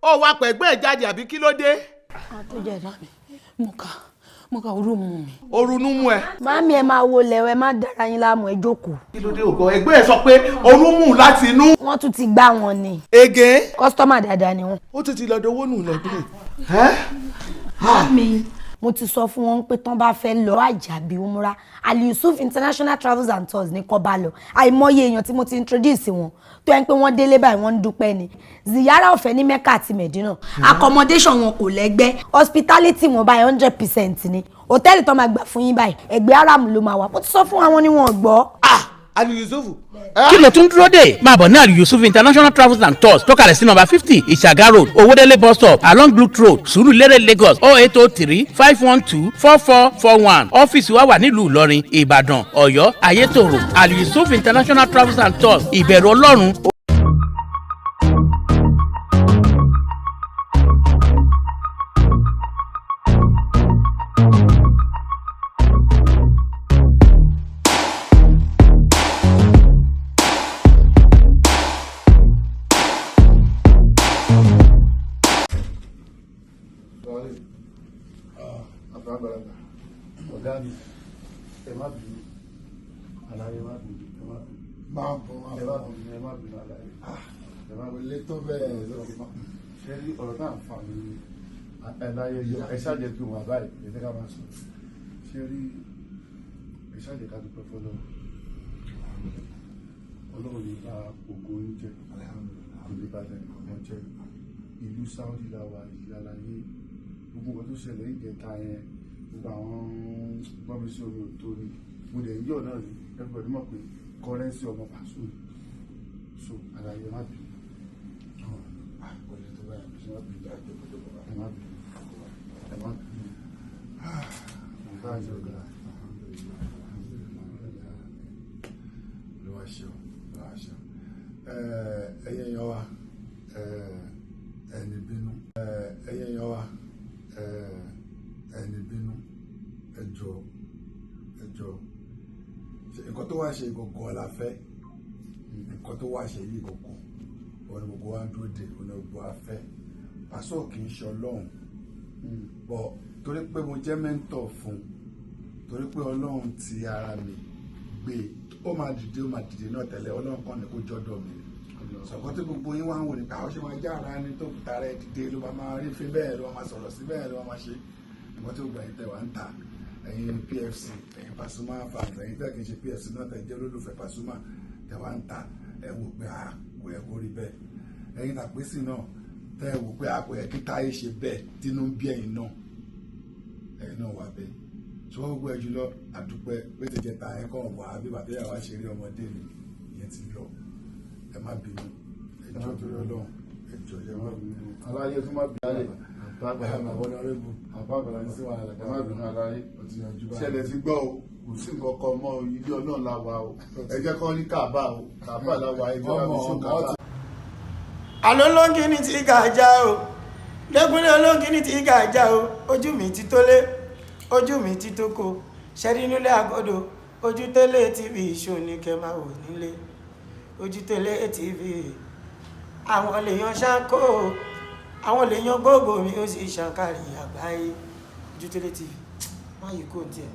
ó wá pẹ̀gbẹ́ ẹ̀ jáde àbí kí ló dé. àtọ́jà ìdá mi mo ka orú mu mi. orunú mú ẹ. Màámi ẹ máa wo lẹ̀wẹ̀ má dára yín láàmú ẹ jókòó. kí ló dé ògọ ẹgbẹ́ ẹ sọ pé orun mú láti inú. wọ́n tún ti gbá wọn ni. ege. kọ́sítọ́mà dáadáa ni wọ́n. ó ti lọ dowó nù lọ́dún. Màámi mo ti sọ fún wọn pé tán bá fẹ́ lọ àjàbí umra Ali Yusuf International Travels and Tours ní kó bá lọ àìmọye èèyàn tí mo ti introduce wọn tó yẹn pé wọ́n délé báyìí wọ́n ń dúpẹ́ ni ziyara ọ̀fẹ́ ní Mecca àti Medina accommodation wọn kò lẹ́gbẹ́ hospitality wọn báyìí 100% ni hòtẹ́ẹ̀lì tó máa gbà fún yín báyìí ẹgbẹ́ aram ló máa wà mo ti sọ fún àwọn ni wọ́n gbọ́. Ali Yusuf. kí ló tún dúró dé máa bọ̀ ní Ali Yusuf International Travels and Tours tó kalẹ̀ sí nọ́mbà 50 Ìṣàgá road Owódélé bus stop along Blue road Sùúrùlérè Lagos 08035124441 ọ́fíìsì wa wà nílùú Ìlọrin Ìbàdàn Ọ̀yọ́ Ayétòrò Ali Yusuf International Travels and Tours ìbẹ̀rù Ọlọ́run. ẹ ṣáàjẹ kí wọn àbáyé ẹ ká máa sọ ṣé rí ẹ ṣáàjẹ ká dúpẹ́ fọ́lọ́run Ọlọ́run ní bá ògo ń jẹ ìbàdàn ọmọ jẹ ìlú Saudi làwà ìyàlàyé gbogbo nǹkan tó ṣẹlẹ̀ ìjẹta yẹn gbogbo àwọn gbọ́nmi sí omi òtó ni mo dẹ̀ ń yọ̀ náà ní everybody mọ̀ pé Currency ọmọ Paso so àlàyé má bì ẹ̀yin èèyàn wa ẹni bínú ẹ̀yin èèyàn wa ẹni bínú ẹ jọ̀ọ́ nǹkan tó wá ṣe gbogbo ọ̀la fẹ́ nǹkan tó wá ṣe yìí gbogbo ọ̀nà gbogbo wa ń dúró de ọ̀nà gbogbo wa fẹ́ Paso kì í ṣe Ọlọ́run bọ̀ torí pé mo jẹ́ mẹ́ńtọ̀ fún torí pé Ọlọ́run ti ara mi gbé ó máa dìde náà tẹ́lẹ̀ Ọlọ́run kan ní kó jọ́dọ̀ mi sọ̀kọ́ tí gbogbo yín wá ń wò ní káwọ́ ṣe máa já ara ẹni tó kùtà rẹ̀ dìde ló máa rí fi bẹ́ẹ̀ ló máa sọ̀rọ̀ sí bẹ́ẹ̀ ló máa ṣe nǹkan tí gbogbo ẹ̀yin tẹ̀ wá ń ta ẹ̀yin PFC ẹ̀yin Pasuma fans ẹ̀yin tẹ̀ kì í ṣe PFC náà tẹ̀ jẹ́ olólùfẹ́ Pasuma tẹ̀ wá ń ta ẹ̀ wò pé kò yẹ kó rí bẹ́ẹ̀ ẹ̀yin àpèsè náà tẹ́ wò pé kò yẹ kí Táyé ṣe bẹ́ẹ̀ tínú bí ẹ̀yin náà wà bẹ́ẹ̀ ṣùgbọ́n gbogbo ẹ̀ jùlọ àdúpẹ́ pé ti jẹta ẹ̀ kọ́ wà bí bàbá yà wá ṣe rí ọmọdé mi ìyẹn ti lọ ẹ má bínú ẹjọ́ torí Ọlọ́run ẹjọ́ ẹ má bínú aláyé tó má bínú alẹ́ àbábàlá ní sí wàhálà ẹ má bínú aláyé ṣẹlẹ̀ ti gbọ́ o kò sí nǹkan kan mọ́ ilé Ọlọ́run la wà o ẹ jẹ́ kọ́ ní Káàbà o Káàbà la wà ẹjọ́ àbí sí Káàbà. àlọ́ lóńgì ní ti gàjà o lẹ́gúnlé olóńgì ní ti gàjà o ojú mi ti tó lé ojú mi ti tó kó ṣẹ́rí nílé àgọ́dọ̀ ojú tẹ́lẹ̀ TV ṣó ní kẹ́ máa wò nílé ojú tẹ́lẹ̀ TV àwọn lèèyàn ṣáńkó àwọn lèèyàn gbogbo mi ó sì ṣàǹkàrí àgbáyé ojú tẹ́lẹ̀ TV má yìí kò tiẹ̀.